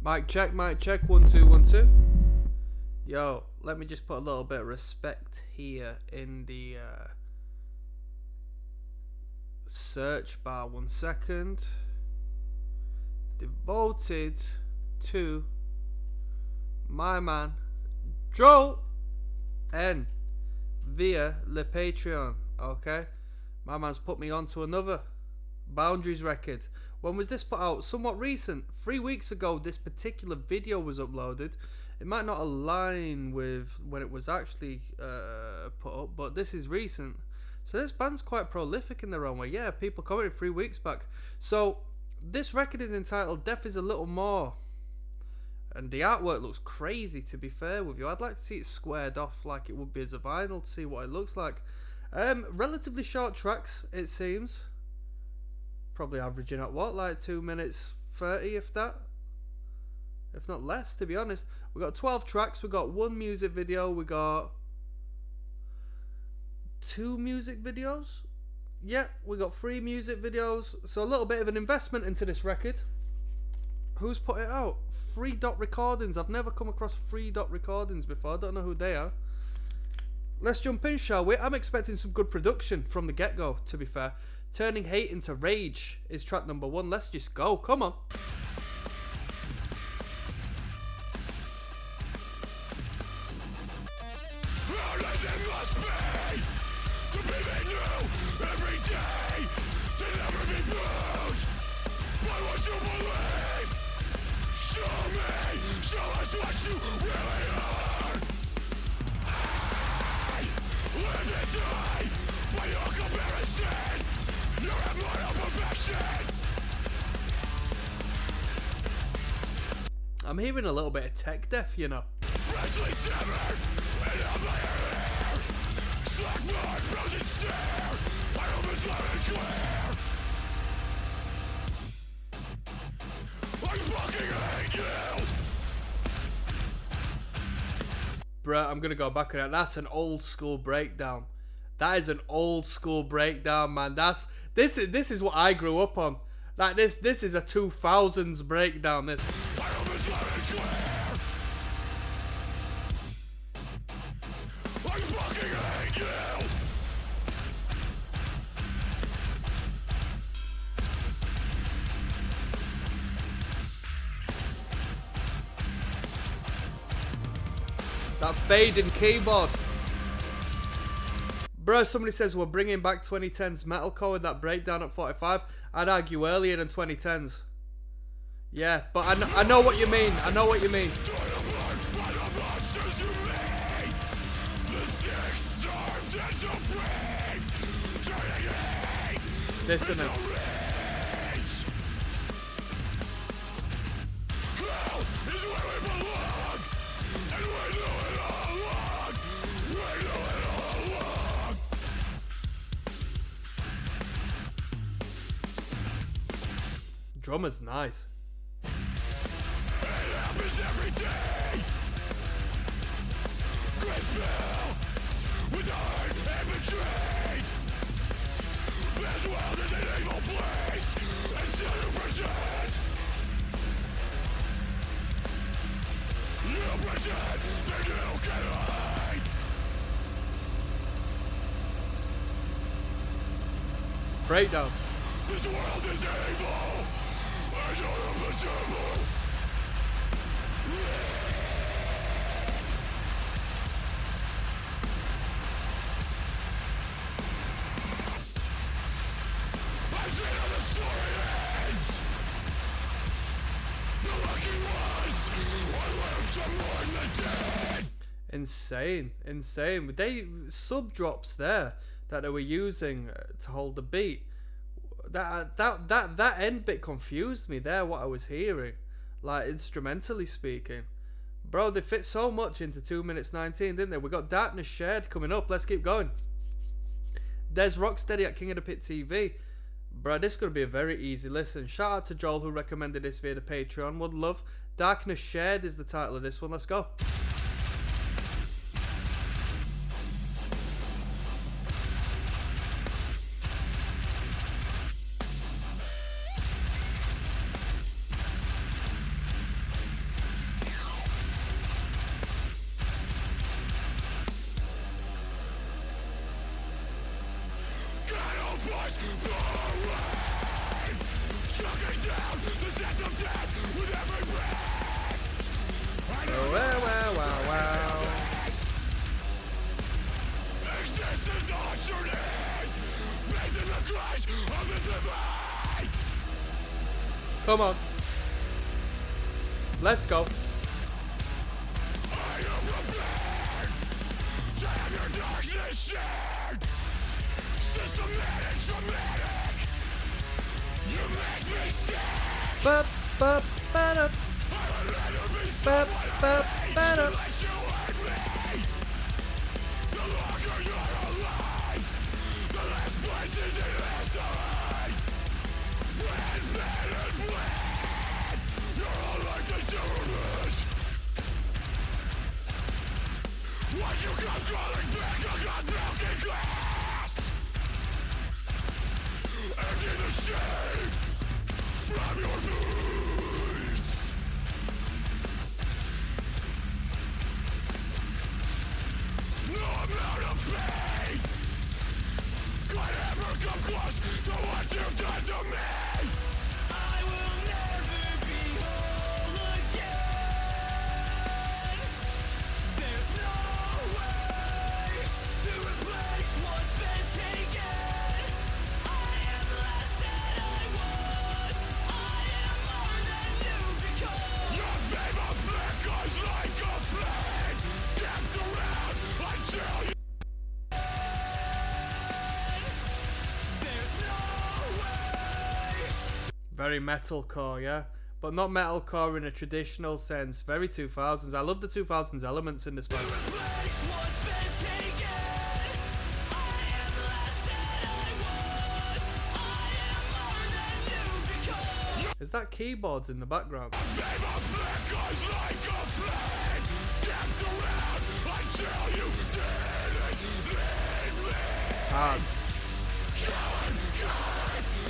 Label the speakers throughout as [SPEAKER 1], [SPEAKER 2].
[SPEAKER 1] Mic check, 1 2 1 2. Yo, let me just put a little bit of respect here in the search bar. 1 second. Devoted to my man Joe N via the Patreon. Okay, my man's put me onto another Boundaries record. When was this put out? Somewhat recent. 3 weeks ago this particular video was uploaded. It might not align with when it was actually put up, but this is recent. So this band's quite prolific in their own way. Yeah, people commented 3 weeks back. So this record is entitled Death is a Little More. And the artwork looks crazy, to be fair with you. I'd like to see it squared off like it would be as a vinyl to see what it looks like. Relatively short tracks, it seems. Probably averaging at what, like 2 minutes 30, if that, if not less, to be honest. We got 12 tracks. We got 1 music video. We got 2 music videos. Yeah, we got 3 music videos. So a little bit of an investment into this record. Who's put it out? 3 Dot Recordings. I've never come across 3 Dot Recordings before. I don't know who they are. Let's jump in, shall we? I'm expecting some good production from the get-go, to be fair. Turning Hate into Rage is track number 1. Let's just go. Come on. I'm hearing a little bit of tech death, you know. Bruh, I'm gonna go back on that. That's an old school breakdown. That is an old school breakdown, man. This is what I grew up on. Like this is a 2000s breakdown. This. That fading keyboard. Bro, somebody says we're bringing back 2010s metalcore with that breakdown at 45. I'd argue earlier than 2010s. Yeah, but I know what you mean. I know what you mean. Listen now. Drummer's nice. It happens every day. With hurt and betrayed. This world is an evil place, and still you pretend. You pretend that you can hide. Breakdown. This world is evil. I don't have the devil. I've seen how the story ends. The lucky ones are left to mourn the dead. Insane, insane. They sub drops there that they were using to hold the beat. That end bit confused me there, what I was hearing, like instrumentally speaking. Bro, they fit so much into 2 minutes 19, didn't they? We got Darkness Shared coming up. Let's keep going. There's Rocksteady at King of the Pit TV. Bro, this is going to be a very easy listen. Shout out to Joel who recommended this via the Patreon. Would love. Darkness Shared is the title of this one. Let's go. Come on. Let's go. Ba ba ba da. Ba ba ba da.
[SPEAKER 2] You come crawling back on broken glass. Empty the shame from your boots. No amount of pain could ever come close to what you've done to me. I will never be whole again. There's no way to replace what's been taken. I am less than I was. I am more than you become. Your favor flickers like a flame, kept around until you. There's no way.
[SPEAKER 1] Very metalcore, yeah? But not metalcore in a traditional sense. Very 2000s. I love the 2000s elements in this band.
[SPEAKER 2] Replace what's been taken. I am less than I was. I am more than you become.
[SPEAKER 1] Is that keyboards in the background?
[SPEAKER 2] Favor flickers like a flame, kept around until you didn't leave me.
[SPEAKER 1] Hard.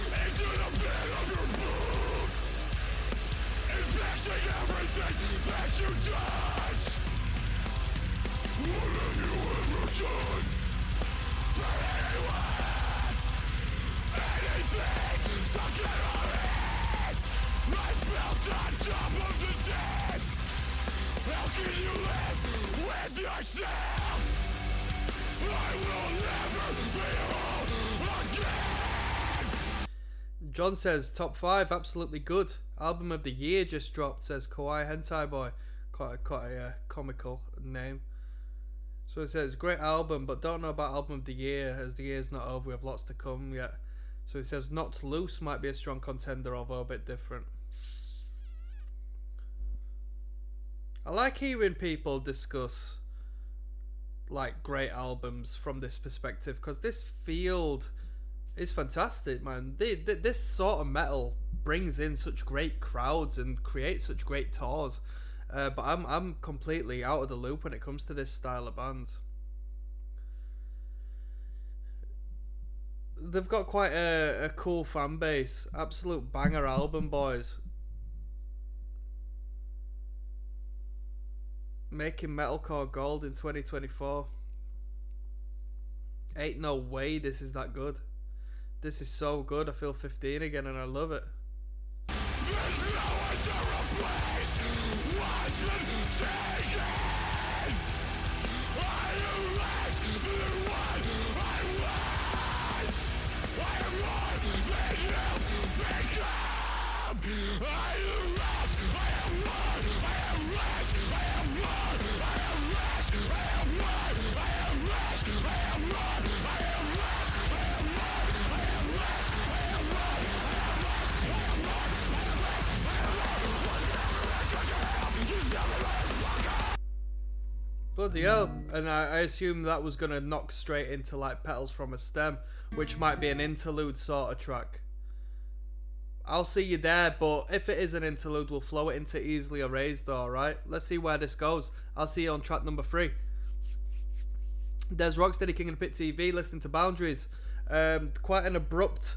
[SPEAKER 2] Into the pit of your boot, infecting everything that you touch. What have you ever done for anyone? Anything to get on it? Life built on top of the dead. How can you live with yourself? I will never be whole again.
[SPEAKER 1] John says, top 5, absolutely good. Album of the year just dropped, says Kawaii Hentai Boy. Quite a comical name. So it says, great album, but don't know about album of the year, as the year's not over, we have lots to come yet. So it says, Not Loose might be a strong contender, although a bit different. I like hearing people discuss like great albums from this perspective, because this field is fantastic, man. This sort of metal brings in such great crowds and creates such great tours, but I'm completely out of the loop when it comes to this style of bands. They've got quite a cool fan base. Absolute banger album, boys. Making metalcore gold in 2024. Ain't no way this is that good. This is so good. I feel 15 again and I love it.
[SPEAKER 2] There's no one to replace what's been taken. I am less than what I was. I am more than you've become. I am less. I am more. I am less. I am more. I am less. I am more. I am less. I am more. I am less. I am more. I am less. I am more. I am less. I am more. I am less. I am more.
[SPEAKER 1] Bloody hell. And I assume that was going to knock straight into like Petals from a Stem, which might be an interlude sort of track. I'll see you there, but if it is an interlude, we'll flow it into Easily Erased though, alright? Let's see where this goes. I'll see you on track number 3. There's ROCKSTEADY, King of the Pit TV, listening to Boundaries. Quite an abrupt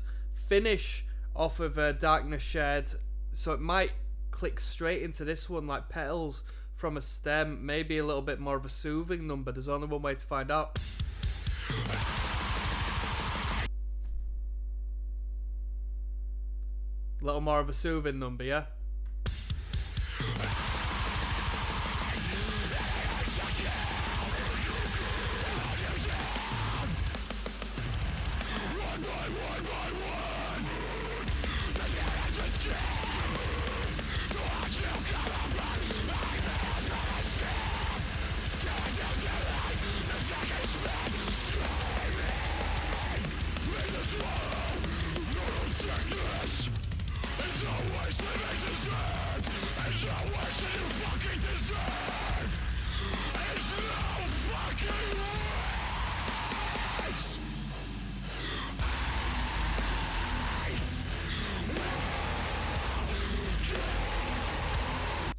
[SPEAKER 1] finish off of Darkness Shared, so it might click straight into this one like Petals from a Stem, maybe a little bit more of a soothing number. There's only one way to find out. A little more of a soothing number, yeah?
[SPEAKER 2] One by one,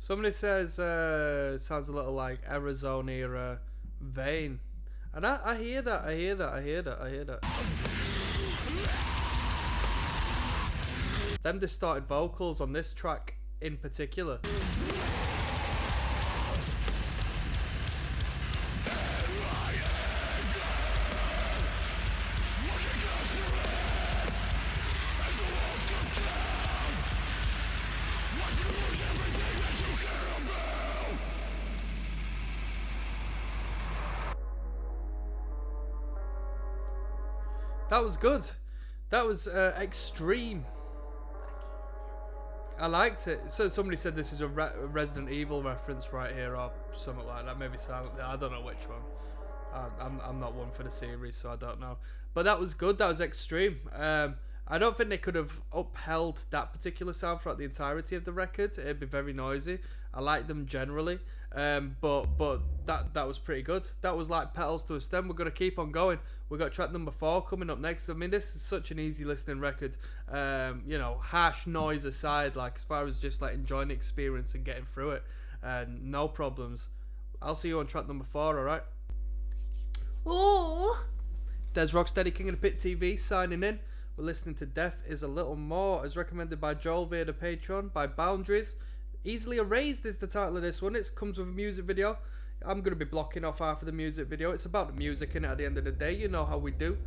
[SPEAKER 1] Somebody says sounds a little like Arizona era Vein. And I hear that, I hear that, I hear that, I hear that. Them distorted vocals on this track in particular. That was good. That was extreme. I liked it. So somebody said this is a Resident Evil reference right here, or something like that. Maybe Silent. I don't know which one. I'm not one for the series, so I don't know. But that was good. That was extreme. I don't think they could have upheld that particular sound throughout the entirety of the record. It'd be very noisy. I like them generally, but that was pretty good. That was like petals to a stem. We're gonna keep on going. We got track number 4 coming up next. I mean, this is such an easy listening record. You know, harsh noise aside, like as far as just like enjoying the experience and getting through it, no problems. I'll see you on track number 4. All right. Oh, there's Rocksteady King of the Pit TV signing in. We're listening to Death is a Little More, as recommended by Joel via the Patreon, by Boundaries. Easily Erased is the title of this one. It comes with a music video. I'm going to be blocking off half of the music video. It's about the music, and at the end of the day, you know how we do.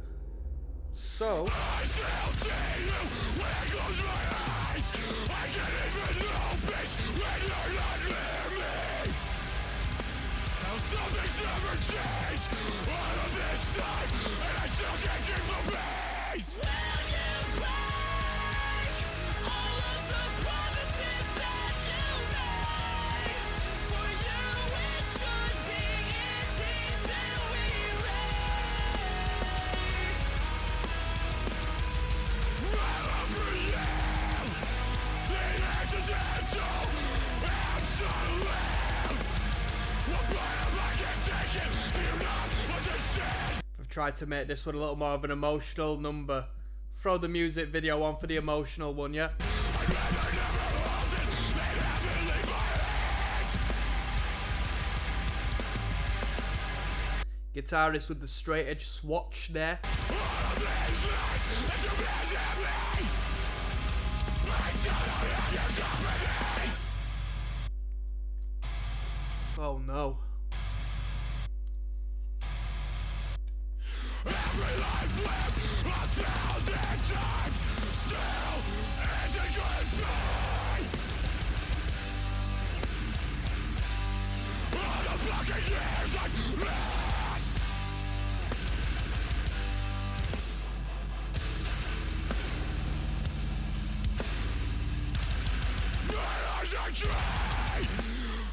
[SPEAKER 1] So...
[SPEAKER 2] I still see you when I close my eyes. I can't even notice when you're not near me. How something's never changed all of this time, and I still can't keep the peace. Will you break all of the promises that you made? For you it should be easy to erase. My love for you, the accidental, absolute. What part of I can take it? Do you not understand?
[SPEAKER 1] I've tried to make this one a little more of an emotional number. Throw the music video on for the emotional one, yeah?
[SPEAKER 2] I'd rather never hold it than have it leave my hands.
[SPEAKER 1] Guitarist with the straight edge swatch there.
[SPEAKER 2] All of these lies that you visit me, I still don't have your company.
[SPEAKER 1] Oh no.
[SPEAKER 2] Every life lived 1,000 times still isn't goodbye. All the fucking years I've lost. My eyes are trained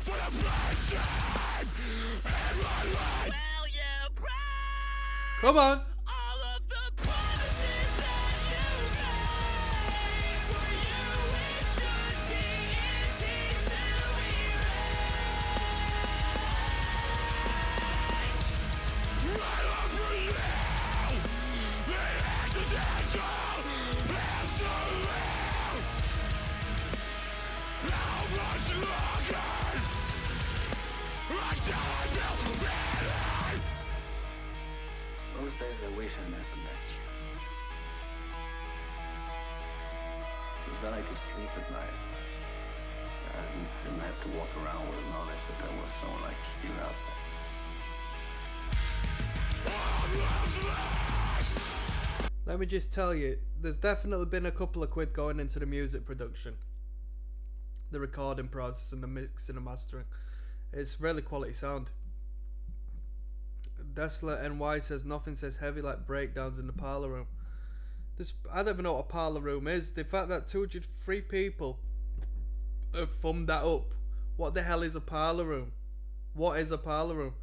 [SPEAKER 2] for the first time in my life. Will you break
[SPEAKER 1] Come on.
[SPEAKER 2] all of the promises that you made? For you it should be easy to erase. My love for you, the accidental, absolute. How much longer until I feel better?
[SPEAKER 3] Most days I wish I never met you. Because then I could sleep at night. I didn't have to walk around with the knowledge that there was someone like you out there.
[SPEAKER 1] Let me just tell you, there's definitely been a couple of quid going into the music production. The recording process and the mixing and mastering. It's really quality sound. Desolate NY says nothing says heavy like breakdowns in the parlour room. I don't even know what a parlour room is. The fact that 203 people have thumbed that up. What the hell is a parlour room? What is a parlour room?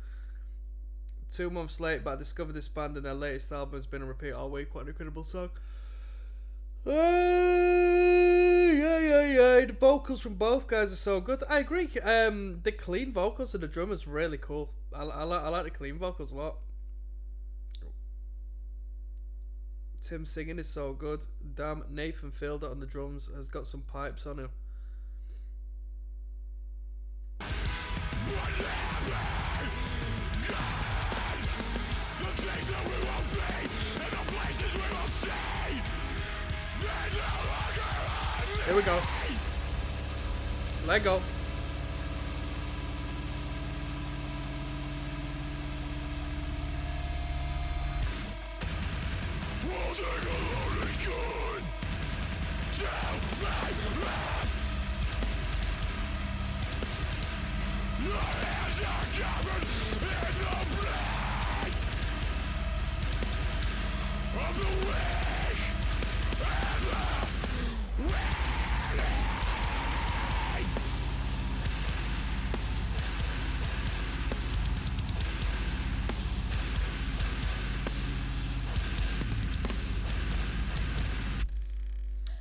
[SPEAKER 1] 2 months late, but I discovered this band and their latest album has been a repeat all week. What an incredible song. Yeah. The vocals from both guys are so good. I agree. The clean vocals of the drummer's really cool. I like the clean vocals a lot. Tim singing is so good. Damn, Nathan Fielder on the drums has got some pipes on him. we go. Let go.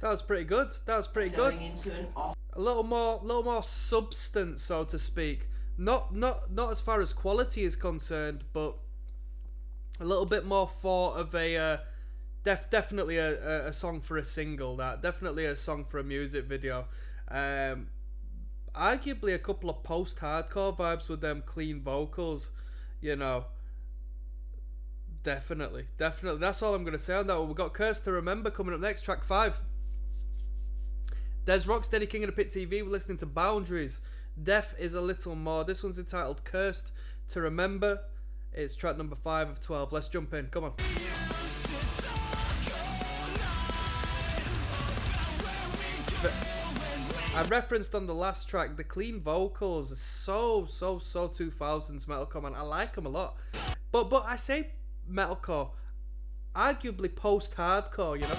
[SPEAKER 1] That was pretty good. That was pretty good. A little more substance, so to speak. Not as far as quality is concerned, but a little bit more thought of a definitely a song for a single. That definitely a song for a music video. Arguably a couple of post-hardcore vibes with them clean vocals, you know. Definitely. That's all I'm gonna say on that one. We've got Curse to Remember coming up next, track 5. There's Rocksteady, King of the Pit TV. We're listening to Boundaries. Death is a Little More. This one's entitled Cursed to Remember. It's track number 5 of 12. Let's jump in. Come on. I referenced on the last track the clean vocals. So 2000s metalcore, man. I like them a lot. But I say metalcore, arguably post-hardcore, you know.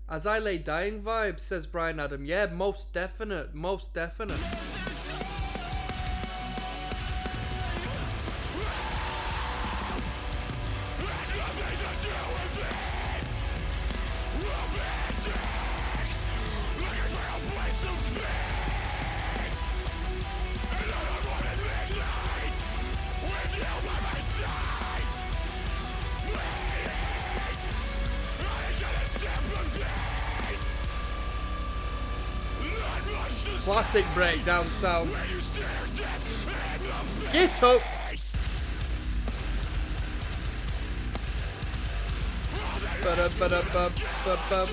[SPEAKER 1] As I Lay Dying vibes, says Brian Adam. Yeah, most definite. Classic breakdown sound. Get up! Ba-da-ba-da-ba-ba-ba.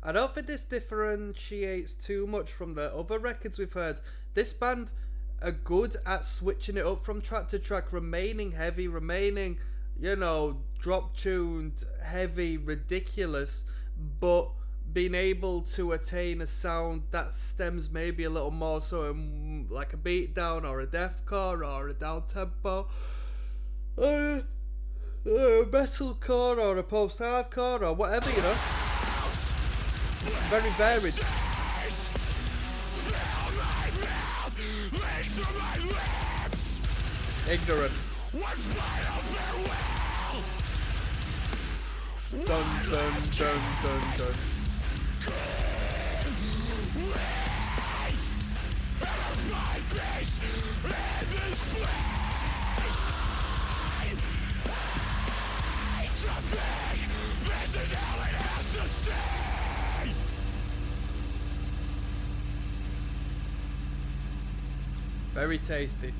[SPEAKER 1] I don't think this differentiates too much from the other records we've heard. This band are good at switching it up from track to track, remaining heavy, remaining, you know, drop-tuned, heavy, ridiculous, but being able to attain a sound that stems maybe a little more so in like a beatdown or a deathcore or a down-tempo, or a metalcore or a post-hardcore or whatever, you know. Very varied. Ignorant. Dun dun dun dun dun. Very tasty.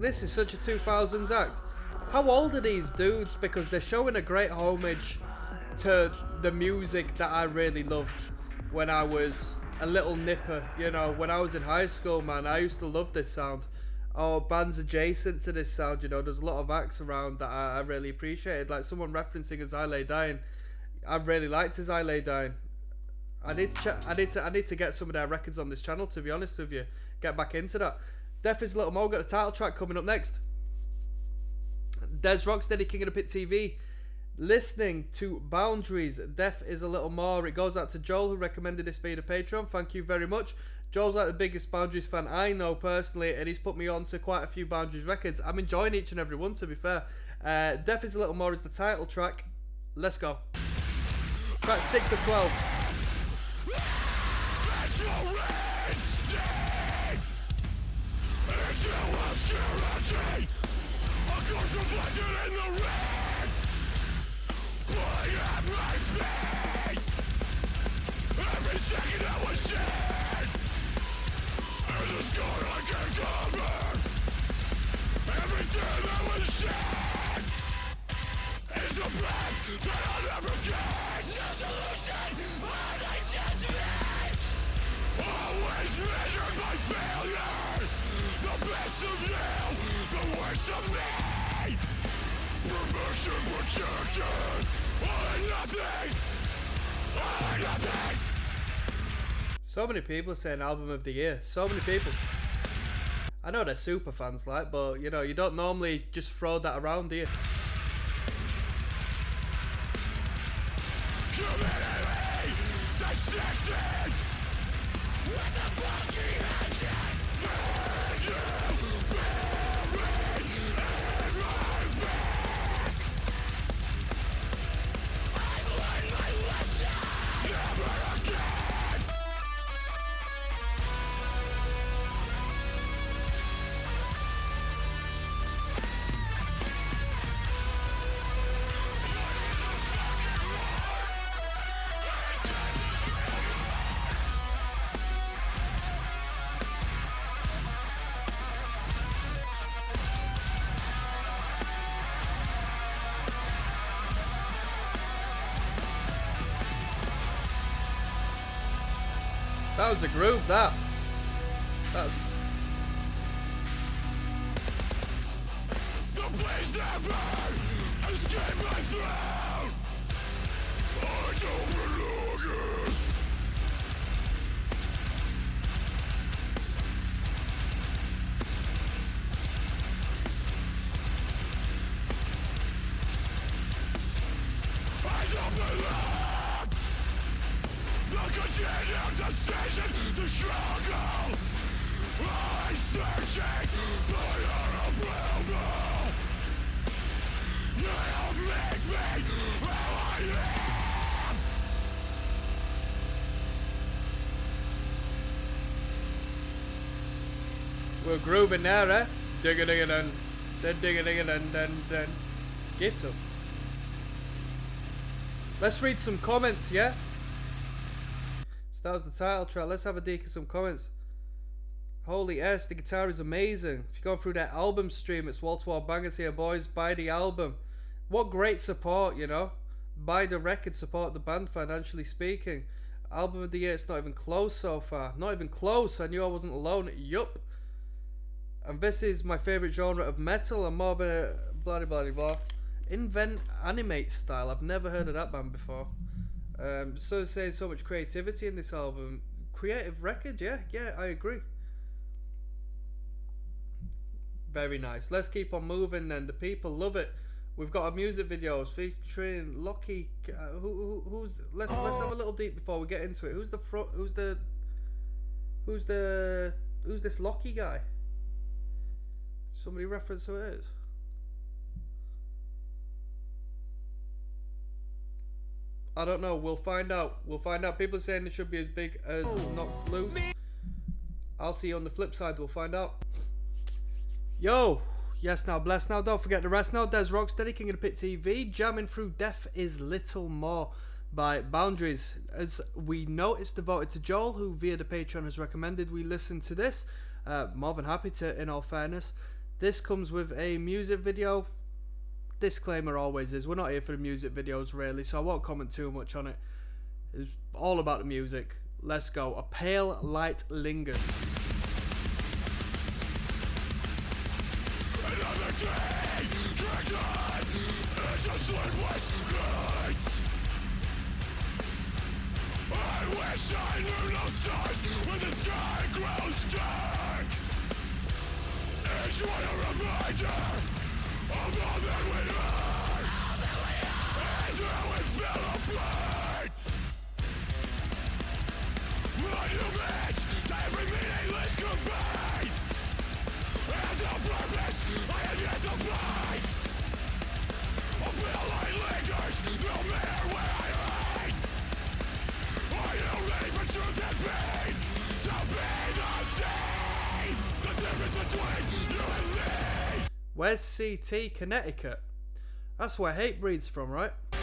[SPEAKER 1] This is such a 2000s act. How old are these dudes? Because they're showing a great homage to the music that I really loved when I was a little nipper. You know, when I was in high school, man, I used to love this sound. Or bands adjacent to this sound, you know, there's a lot of acts around that I really appreciated. Like someone referencing As I Lay Dying. I really liked As I Lay Dying. I need to get some of their records on this channel, to be honest with you. Get back into that. Death is a Little More, got the title track coming up next. Des Rocksteady, King of the Pit TV. Listening to Boundaries, Death is a Little More. It goes out to Joel, who recommended this via the Patreon. Thank you very much. Joel's like the biggest Boundaries fan I know personally, and he's put me on to quite a few Boundaries records. I'm enjoying each and every one, to be fair. Death is a Little More is the title track. Let's go. Track 6 of 12.
[SPEAKER 2] Every second I was shed as a scar I can cover. Every tear that was shed is a breath that I'll never get. No solution, only judgment. Always measured by failure. The best of you, the worst of me. Perfection protected. All or nothing. All or nothing.
[SPEAKER 1] So many people are saying album of the year. So many people. I know they're super fans, like, but you know, you don't normally just throw that around, do you?
[SPEAKER 2] Humanity dissected with a bulky engine. And you buried in my back. I've learned my lesson. Never again.
[SPEAKER 1] That was a groove, that was...
[SPEAKER 2] The blaze never escape my throne. I don't belong here. I don't belong. The continued decision to struggle. I'm searching for your approval. You'll make me who I am.
[SPEAKER 1] We're grooving now, eh? Digga digga dun, dun digga digga dun dun dun. Get up. Let's read some comments, yeah? So that was the title track. Let's have a dig at some comments. Holy S, the guitar is amazing. If you go through that album stream, it's wall to wall bangers here, boys. Buy the album. What great support, you know? Buy the record, support the band financially speaking. Album of the year, it's not even close so far. Not even close. I knew I wasn't alone. Yup. And this is my favourite genre of metal. I'm more of a blah blah blah blah. Invent Animate style. I've never heard of that band before. So saying so much creativity in this album. Creative record, yeah, I agree. Very nice. Let's keep on moving then. The people love it. We've got our music videos featuring Lockie. Who's? Let's have a little deep before we get into it. Who's this Lockie guy? Somebody reference who it is. I don't know. We'll find out. People are saying it should be as big as Knocked Loose. I'll see you on the flip side. We'll find out. Yo. Yes now, bless now. Don't forget the rest now. Des Rocksteady, King of the Pit TV. Jamming through Death is Little More by Boundaries. As we know, it's devoted to Joel, who via the Patreon has recommended we listen to this. More than happy to, in all fairness. This comes with a music video. Disclaimer always is, we're not here for the music videos really, so I won't comment too much on it. It's all about the music. Let's go. A pale light lingers.
[SPEAKER 2] Another day, dragged on into sleepless nights. I wish I knew no stars when the sky grows dark. Each one a reminder of all that we are, and how it fell apart. Monuments to every meaningless combine, and a purpose I have yet to find. A pale light lingers no matter where I hide. Are you ready for truth and pain? To be the same. The difference between you and me.
[SPEAKER 1] Where's CT, Connecticut? That's where hate breeds from, right?
[SPEAKER 2] Is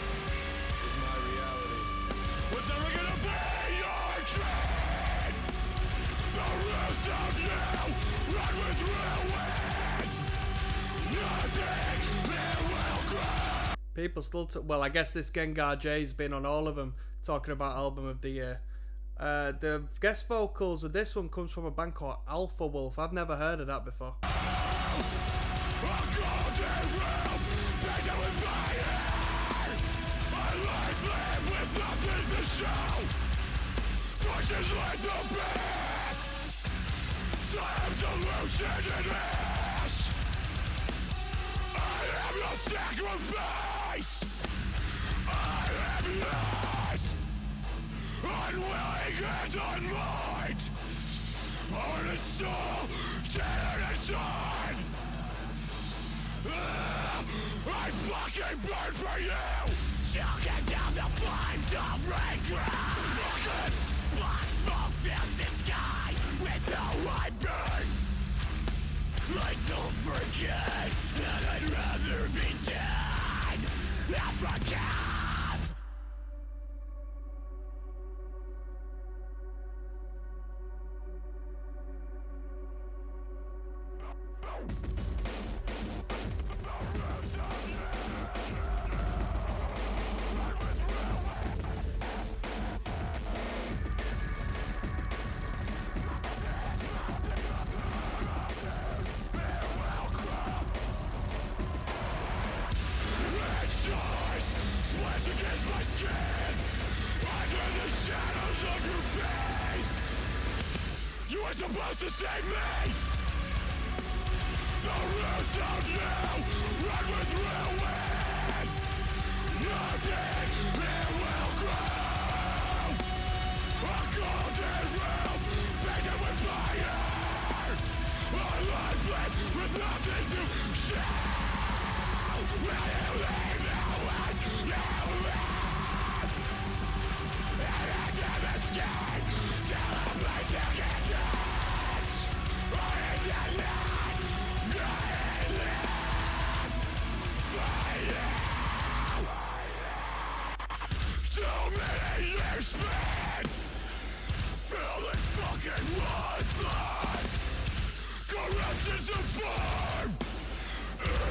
[SPEAKER 2] my reality. Was never gonna be your dream. The roots of you run with ruin. Nothing here will grow.
[SPEAKER 1] People still well, I guess this Gengar J's been on all of them talking about album of the year. The guest vocals of this one comes from a band called Alpha Wolf. I've never heard of that before.
[SPEAKER 2] A golden realm painted with fire. My life lived with nothing to show. Torches light the path to absolution and ash. I am your sacrifice. I am yours. Unwilling and unmind. Heart and soul, shattered and torn. I fucking burn for you. Choking down the flames of regret. Black smoke fills the sky with how I burn. I don't forget that I'd rather be dead than forgive. Supposed to save me. The roots of you run with ruin. Nothing here will grow. A golden realm painted with fire. A life lived with nothing to show. Will you leave the one you love? And escape to a place you can't touch. So many years spent feeling fucking worthless. Corruption's a farm. It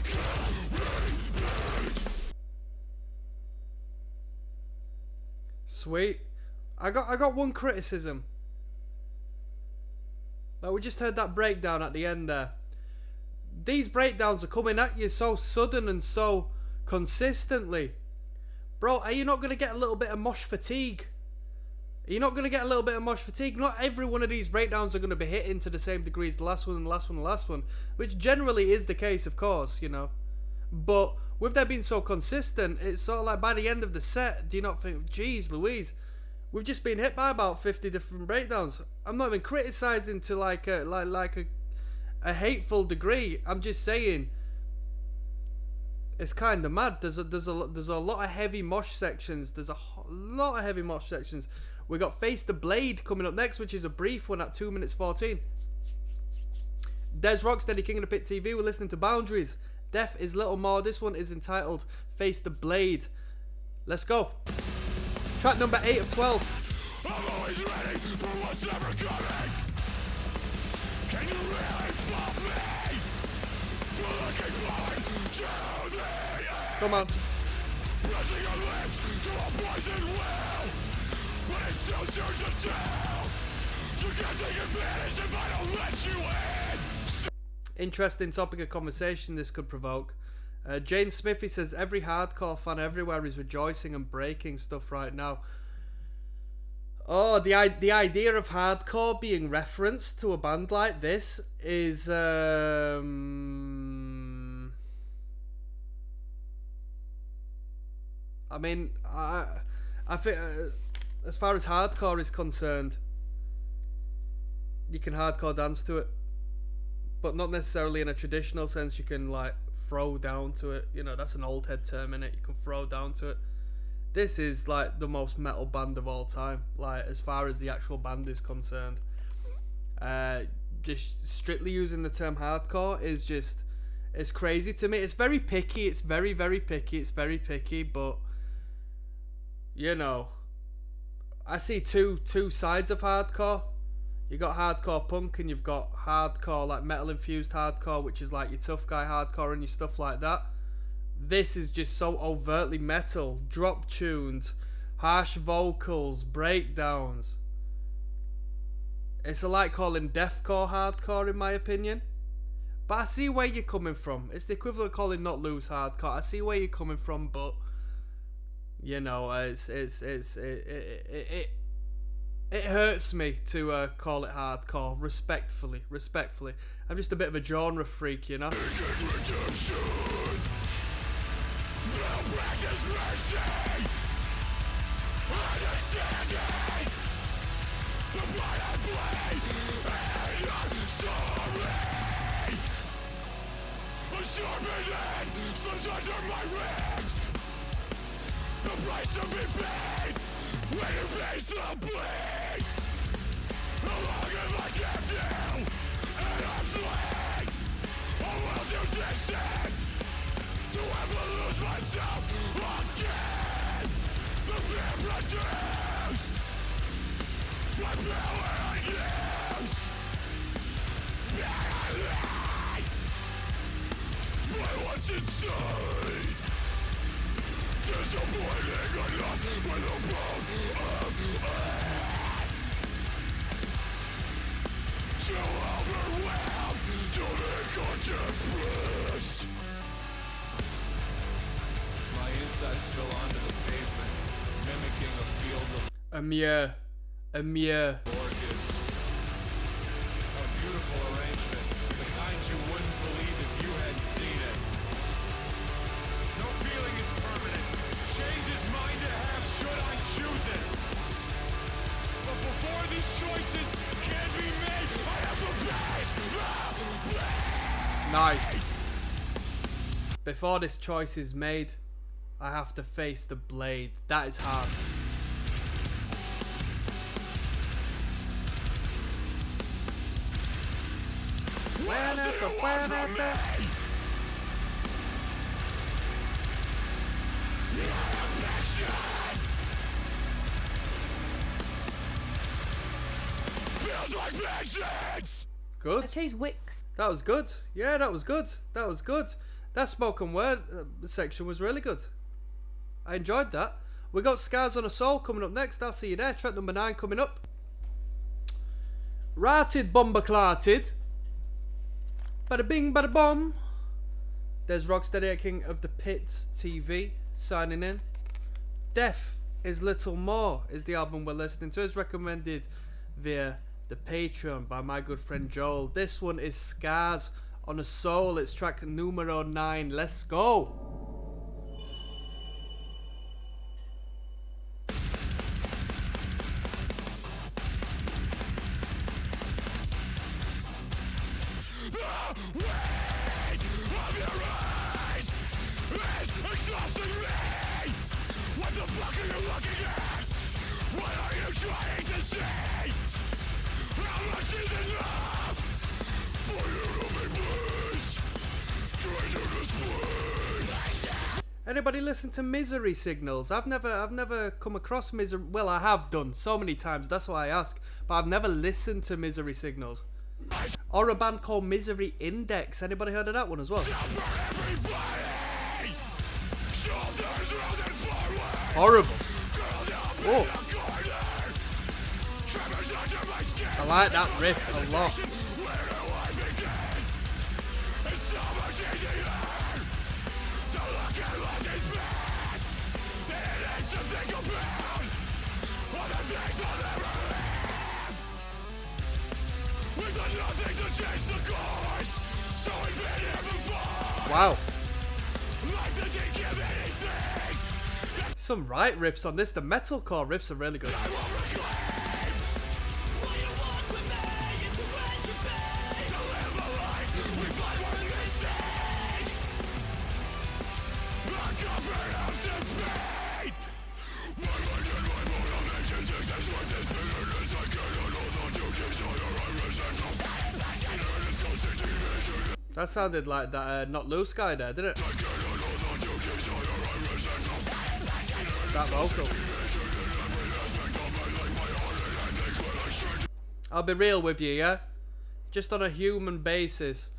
[SPEAKER 2] became me.
[SPEAKER 1] Sweet. I got one criticism. Like, we just heard that breakdown at the end there. These breakdowns are coming at you so sudden and so consistently. Bro, are you not going to get a little bit of mosh fatigue? Are you not going to get a little bit of mosh fatigue? Not every one of these breakdowns are going to be hitting to the same degree as the last one and the last one and the last one. Which generally is the case, of course, you know. But with that being so consistent, it's sort of like by the end of the set, do you not think, geez Louise, we've just been hit by about 50 different breakdowns. I'm not even criticizing to like a hateful degree. I'm just saying it's kind of mad. There's a lot of heavy mosh sections. There's a lot of heavy mosh sections. We got Face the Blade coming up next, which is a brief one at 2 minutes 14. There's Rocksteady, King of the Pit TV. We're listening to Boundaries. Death is Little More. This one is entitled Face the Blade. Let's go. Track number 8 of 12.
[SPEAKER 2] I'm always ready for what's never coming. Can you really fault me?
[SPEAKER 1] Come on.
[SPEAKER 2] Pressing your lips to a poison well, but it still serves the tale. You can't take advantage if I don't let you in.
[SPEAKER 1] Interesting topic of conversation this could provoke. Jane Smithy says every hardcore fan everywhere is rejoicing and breaking stuff right now. Oh, the idea of hardcore being referenced to a band like this is I mean, I think as far as hardcore is concerned, you can hardcore dance to it, but not necessarily in a traditional sense. You can like throw down to it. You know, that's an old head term, innit? You can throw down to it. This is like the most metal band of all time, like as far as the actual band is concerned. Just strictly using the term hardcore is just, it's crazy to me. It's very picky. It's very, very picky. It's very picky, but you know, I see two sides of hardcore. You got hardcore punk and you've got hardcore, like metal infused hardcore, which is like your tough guy hardcore and your stuff like that. This is just so overtly metal, drop tuned, harsh vocals, breakdowns. It's like calling deathcore hardcore in my opinion. But I see where you're coming from. It's the equivalent of calling Not Loose hardcore. I see where you're coming from, but you know, it hurts me to call it hardcore. Respectfully. I'm just a bit of a genre freak, you know.
[SPEAKER 2] Sometimes on my ribs, the price to be paid when you face the bleed. How long have I kept you at arm's length? Or will you distant to ever lose myself again? The fear produced by power and use, paralyzed by what's inside. Disappointing enough with a bone of ass. So overwhelmed to the contemplates. My insides spill onto the pavement, mimicking a field of
[SPEAKER 1] Amir.
[SPEAKER 2] orchids. A beautiful arrangement, the kind you wouldn't believe if you had seen it. No feeling is permanent. Change is mine to have should I choose it. But before these choices can be made, I have to face the blame.
[SPEAKER 1] Nice. Before this choice is made, I have to face the blade. That is hard.
[SPEAKER 2] Feels like vengeance.
[SPEAKER 1] Good.
[SPEAKER 4] I chose Wicks.
[SPEAKER 1] That was good. Yeah, that was good. That spoken word section was really good. I enjoyed that. We got Scars on a Soul coming up next. I'll see you there. Track number 9 coming up. Ratted Bomber Clarted. Bada bing, bada bomb. There's Rocksteady, King of the Pit TV signing in. Death is Little More is the album we're listening to. It's recommended via the Patreon by my good friend Joel. This one is Scars on a Soul. It's track numero 9. Let's go.
[SPEAKER 2] What the fuck are you looking at? What are you trying to say? How much is enough for you to be pleased? Try to display.
[SPEAKER 1] Anybody listen to Misery Signals? I've never come across Misery. Well, I have done so many times. That's why I ask. But I've never listened to Misery Signals.
[SPEAKER 2] I
[SPEAKER 1] Or a band called Misery Index. Anybody heard of that one as well? Horrible. Whoa. I like that riff a lot. Wow. Some right riffs on this. The metalcore riffs are really good. That sounded like that Not Loose guy there, didn't it? That vocal. I'll be real with you, yeah? Just on a human basis,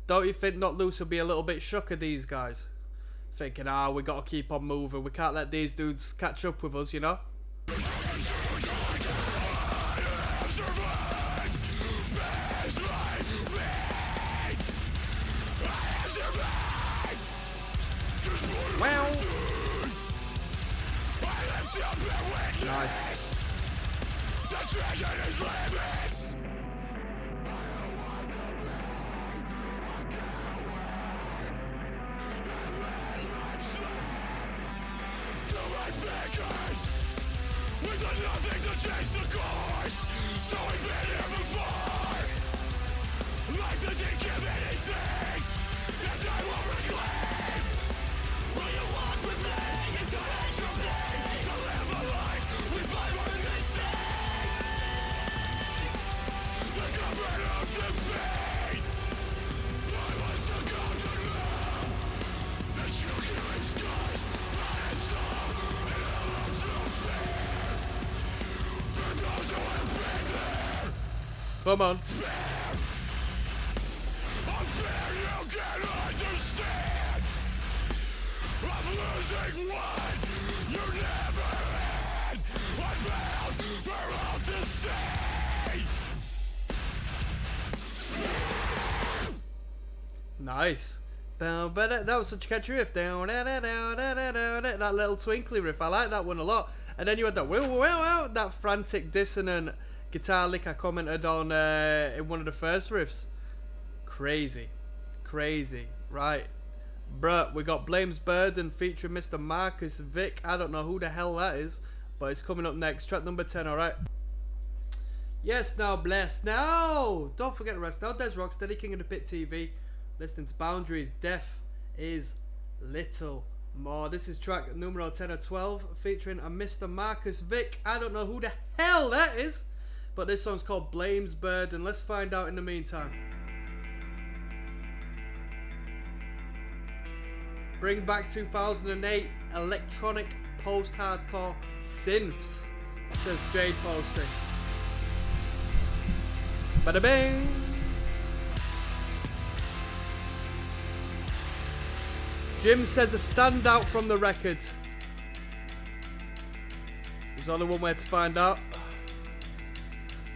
[SPEAKER 1] don't you think Not Loose would be a little bit shook of these guys? Thinking, we gotta keep on moving, we can't let these dudes catch up with us, you know? Wow. Nice. We've done nothing to change the course, so we've been here before. Life doesn't give anything that I will reclaim. Will you walk with me into entropy? To live a life we find more missing. The comfort of defeat. I was to go to know that you killing skies and soul and allows no fear. For those who have been there. Come on. A fear you can understand. Of losing one you never had. I'm bound for all to see. Nice. That was such a catchy riff. That little twinkly riff. I like that one a lot. And then you had that that frantic dissonant guitar lick I commented on in one of the first riffs. Crazy. Crazy. Right. Bruh, we got Blame's Burden featuring Mr. Marcus Vick. I don't know who the hell that is, but it's coming up next. Track number 10, alright? Yes, now bless. Now! Don't forget the rest. Now, Des Rocksteady, King of the Pit TV. Listening to Boundaries. Death is little more. This is track numero 10 or 12 featuring a Mr. Marcus Vick. I don't know who the hell that is, but this song's called Blame's Burden. Let's find out in the meantime. Bring back 2008 electronic post-hardcore synths, says Jade posting. Bada bing! Jim says a standout from the record. There's only one way to find out.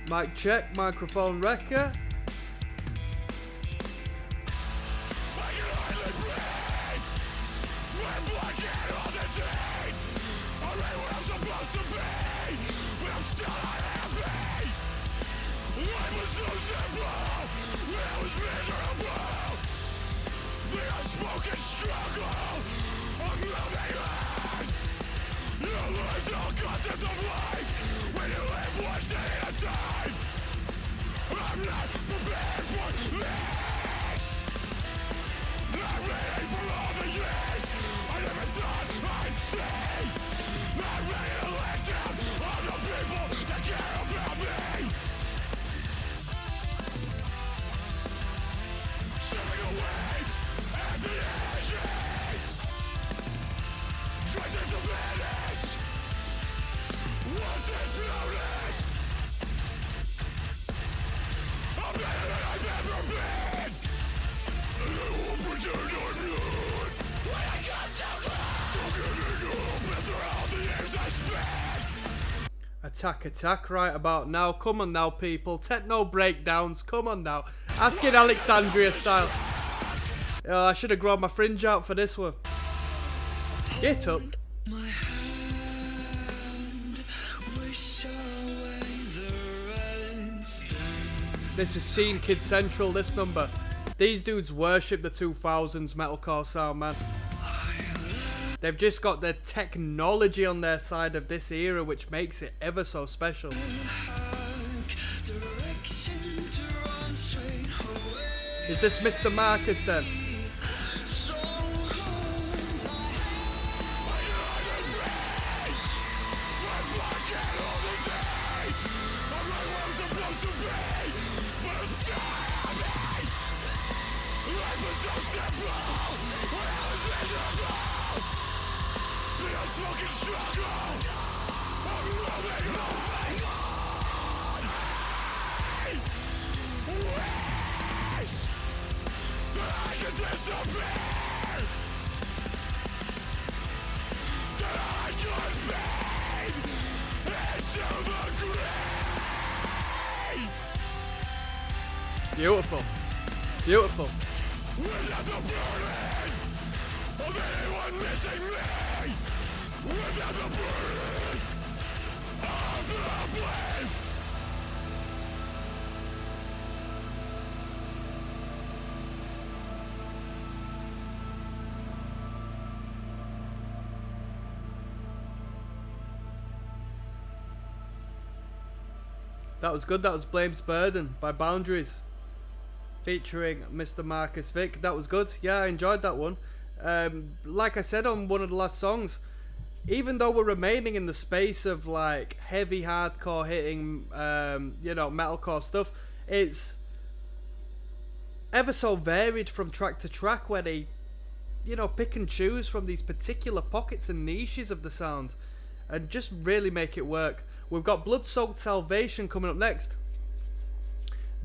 [SPEAKER 1] Mic check, microphone wrecker. What's this notice? I'm better than I Attack, attack, right about now. Come on now, people. Techno breakdowns. Come on now. Asking Alexandria style. Oh, I should have grown my fringe out for this one. Get up. This is Scene Kid Central, this number. These dudes worship the 2000s metalcore sound, man. They've just got the technology on their side of this era, which makes it ever so special. Is this Mr. Marcus then? Beautiful. Beautiful.
[SPEAKER 2] Without the burden of anyone missing me, without the burden of the blame.
[SPEAKER 1] That was good. That was Blame's Burden by Boundaries, featuring Mr. Marcus Vick. That was good. Yeah, I enjoyed that one. Like I said on one of the last songs, even though we're remaining in the space of like heavy hardcore hitting, metalcore stuff, it's ever so varied from track to track, where they, pick and choose from these particular pockets and niches of the sound and just really make it work. We've got Blood-Soaked Salvation coming up next.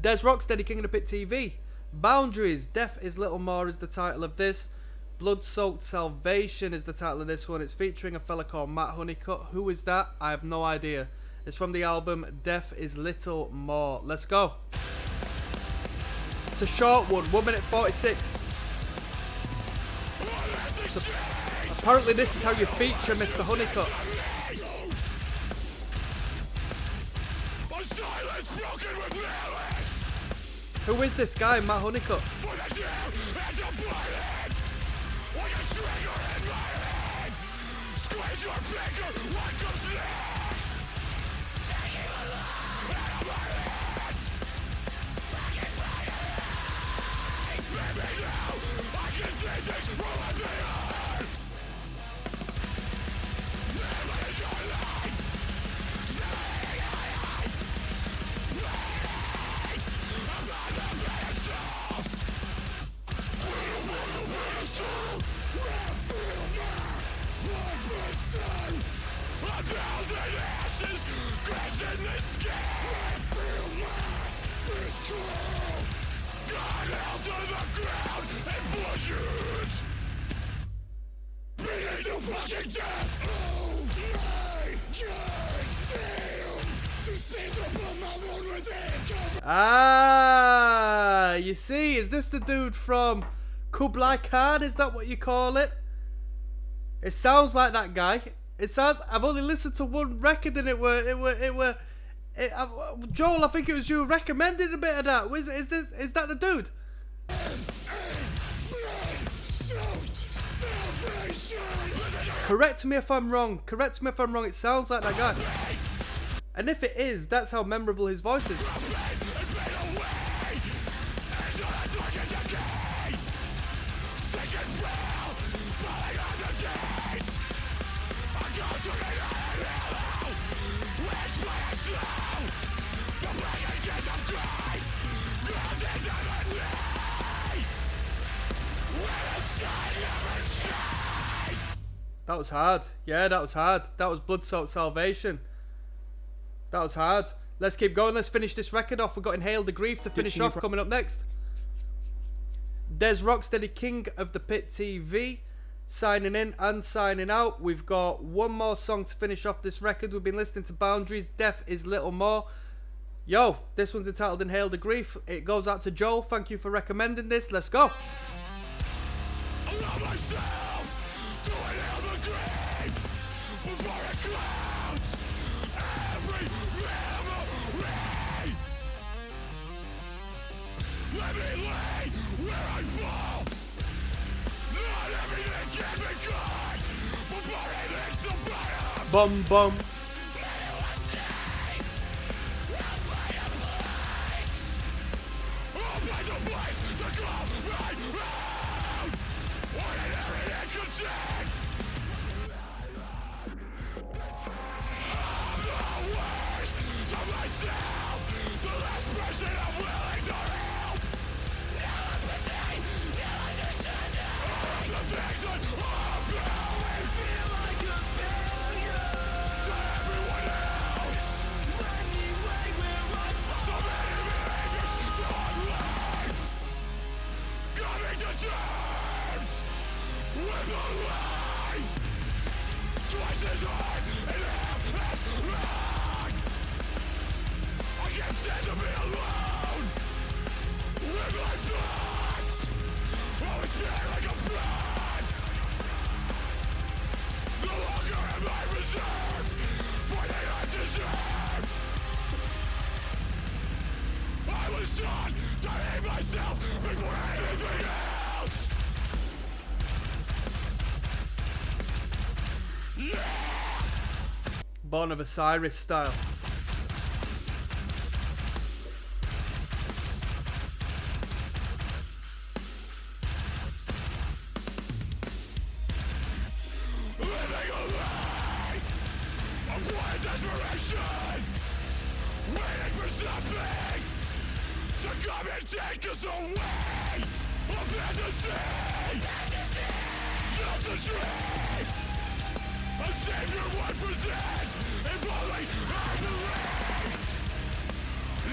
[SPEAKER 1] There's Rocksteady, King of the Pit TV. Boundaries, Death is Little More is the title of this. Blood-Soaked Salvation is the title of this one. It's featuring a fella called Matt Honeycutt. Who is that? I have no idea. It's from the album Death is Little More. Let's go. It's a short one, 1 minute 46. So, apparently this is how you feature Mr. Honeycutt. Who is this guy, Matt Honeycutt? Ah, you see, is this the dude from Kublai Khan? Is that what you call it? It sounds like that guy. It sounds. I've only listened to one record and Joel, I think it was you recommended a bit of that. Is that the dude? Correct me if I'm wrong. Correct me if I'm wrong. It sounds like that guy. And if it is, that's how memorable his voice is. That was hard. Yeah, that was hard. That was Blood-Soaked Salvation. That was hard. Let's keep going. Let's finish this record off. We've got Inhale the Grief to finish off coming up next. There's Rocksteady, King of the Pit TV, signing in and signing out. We've got one more song to finish off this record. We've been listening to Boundaries, Death is Little More. Yo, this one's entitled Inhale the Grief. It goes out to Joel. Thank you for recommending this. Let's go.
[SPEAKER 2] Allow myself to inhale the grief before it clouds every memory. Let me lay where I fall. Not everything can be good before it hits the bottom.
[SPEAKER 1] Bum bum.
[SPEAKER 2] There's a place to call right round. Ordinary and consent. I'm the worst to myself. The last person I'm willing to help. Empathy, you understand it. All of the things that I'm doing feel like a failure to everyone else. Let me lay where I fall. So many behaviors to unlearn. Coming to terms with a life twice as hard and half as long. I can't stand to be alone with my thoughts. Always feeling like a fraud. No longer am I reserved for the undeserved. I was taught to hate myself before anything else.
[SPEAKER 1] Born of Osiris style.
[SPEAKER 2] Living a life of quiet desperation, waiting for something to come and take us away. A fantasy, just a dream. A savior 1%, if only I believed.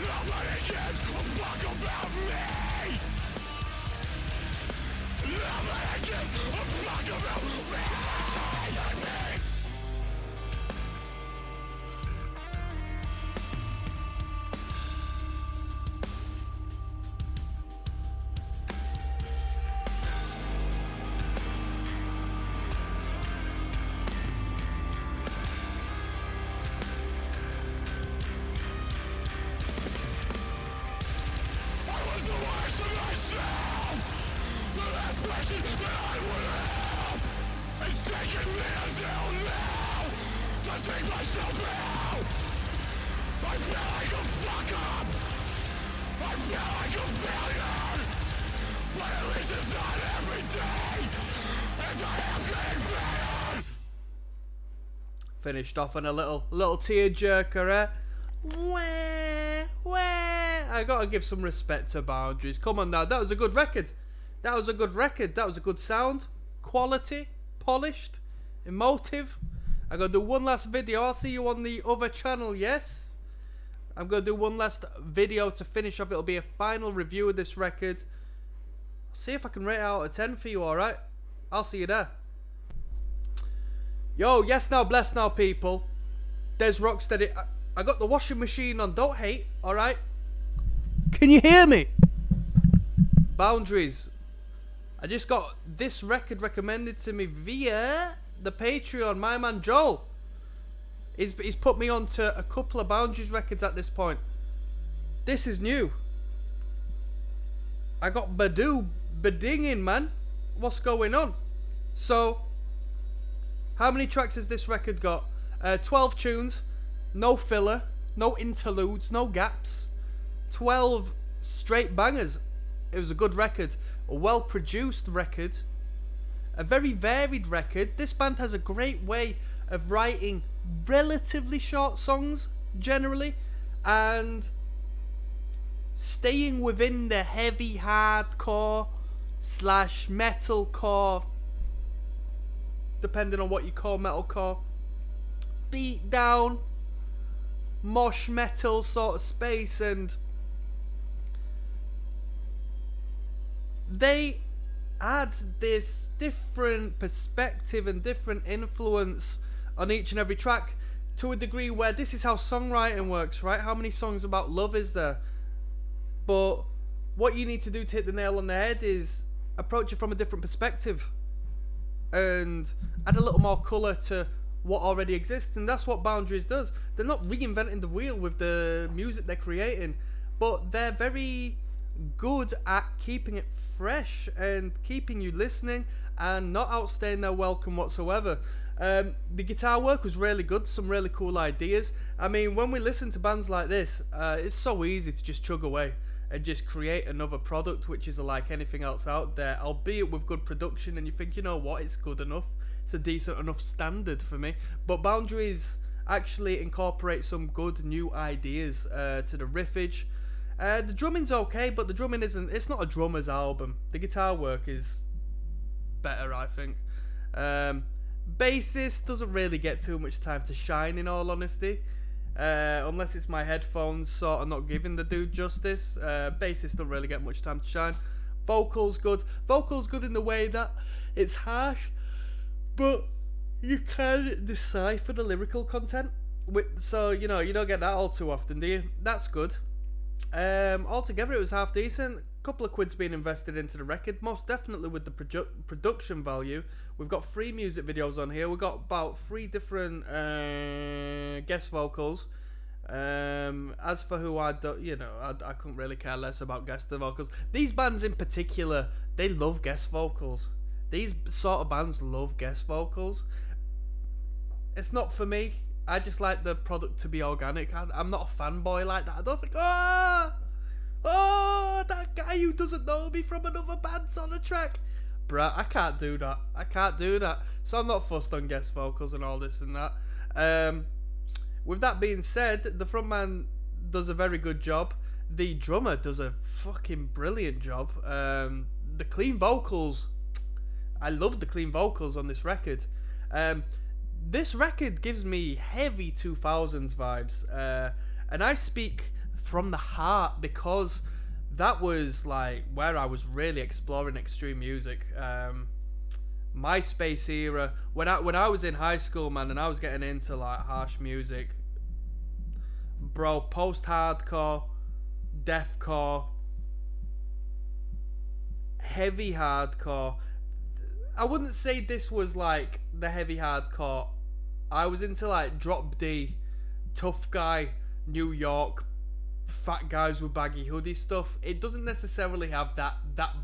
[SPEAKER 2] Nobody gives a fuck about me. Nobody gives a fuck about me. I was the worst of myself. The last person that I would help. It's taken me until now to take myself out. I feel like a fuck up. I feel like a failure. But at least it's not every day. And I am getting better.
[SPEAKER 1] Finished off on a little tear jerker, eh? I gotta give some respect to Boundaries. Come on now, that was a good record. That was a good sound, quality, polished, emotive. I'm gonna do one last video. I'll see you on the other channel, yes? I'm gonna do one last video to finish off. It'll be a final review of this record. See if I can rate it out of 10 for you, alright? I'll see you there. Yo, yes now, bless now, people. There's Rocksteady. I got the washing machine on, don't hate, alright? Can you hear me? Boundaries. I just got this record recommended to me via the Patreon. My man Joel. He's put me onto a couple of Boundaries records at this point. This is new. I got Badinging, man. What's going on? So, how many tracks has this record got? 12 tunes. No filler. No interludes. No gaps. 12 straight bangers. It was a good record. A well produced record. A very varied record. This band has a great way of writing relatively short songs generally and staying within the heavy hardcore / metalcore, depending on what you call metalcore, beat down mosh metal sort of space, and they add this different perspective and different influence on each and every track to a degree where this is how songwriting works, right? How many songs about love is there? But what you need to do to hit the nail on the head is approach it from a different perspective and add a little more colour to what already exists, and that's what Boundaries does. They're not reinventing the wheel with the music they're creating, but they're very good at keeping it fresh and keeping you listening and not outstaying their welcome whatsoever. The guitar work was really good, some really cool ideas. I mean, when we listen to bands like this, it's so easy to just chug away and just create another product which is like anything else out there, albeit with good production, and you think, you know what, it's good enough, it's a decent enough standard for me. But Boundaries actually incorporate some good new ideas to the riffage. The drumming's okay, but the drumming it's not a drummer's album. The guitar work is better, I think. Bassist doesn't really get too much time to shine, in all honesty. Unless it's my headphones sort of not giving the dude justice. Bassist don't really get much time to shine. Vocals good in the way that it's harsh, but you can decipher the lyrical content. So, you know, you don't get that all too often, do you? That's good. Altogether it was half decent. Couple of quid's being invested into the record, most definitely with the production value. We've got 3 music videos on here. We've got about 3 different guest vocals. As for who I don't, you know, I couldn't really care less about guest vocals. These bands in particular, they love guest vocals. These sort of bands love guest vocals. It's not for me. I just like the product to be organic. I'm not a fanboy like that. I don't think, oh, that guy who doesn't know me from another band's on a track. Bruh, I can't do that. So I'm not fussed on guest vocals and all this and that. With that being said, the frontman does a very good job. The drummer does a fucking brilliant job. The clean vocals, I love the clean vocals on this record. This record gives me heavy 2000s vibes. And I speak from the heart because that was like where I was really exploring extreme music. MySpace era, when I was in high school, man, and I was getting into like harsh music, bro, post-hardcore, deathcore, heavy hardcore. I wouldn't say this was like the heavy hardcore. I was into like Drop D, Tough Guy, New York, fat guys with baggy hoodie stuff. It doesn't necessarily have that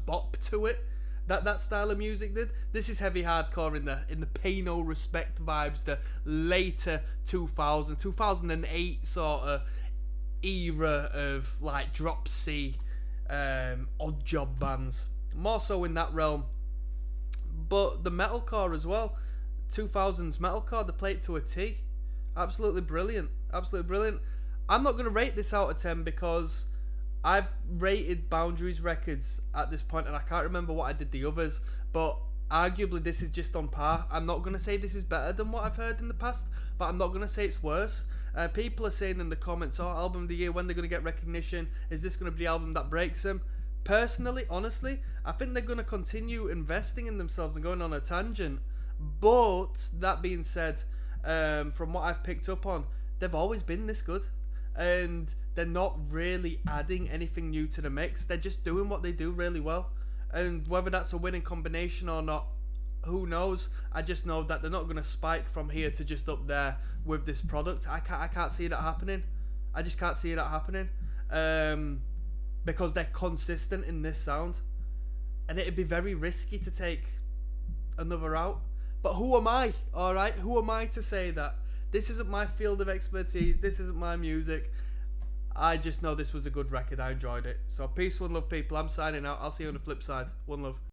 [SPEAKER 1] bop to it that style of music did. This is heavy hardcore in the pay no respect vibes, the later 2008 sort of era of like Drop C, odd job bands, more so in that realm. But the metalcore as well, 2000s metalcore, they play it to a T. Absolutely brilliant. I'm not going to rate this out of 10 because I've rated Boundaries records at this point and I can't remember what I did the others, but arguably this is just on par. I'm not going to say this is better than what I've heard in the past, but I'm not going to say it's worse. People are saying in the comments, oh, album of the year, when they're going to get recognition, is this going to be the album that breaks them? Personally, honestly, I think they're going to continue investing in themselves and going on a tangent. But that being said, from what I've picked up on, they've always been this good. And they're not really adding anything new to the mix. They're just doing what they do really well. And whether that's a winning combination or not, who knows? I just know that they're not going to spike from here to just up there with this product. I can't see that happening. I just can't see that happening. Because they're consistent in this sound. And it'd be very risky to take another route. But who am I? Alright? Who am I to say that? This isn't my field of expertise. This isn't my music. I just know this was a good record. I enjoyed it. So peace, one love, people. I'm signing out. I'll see you on the flip side. One love.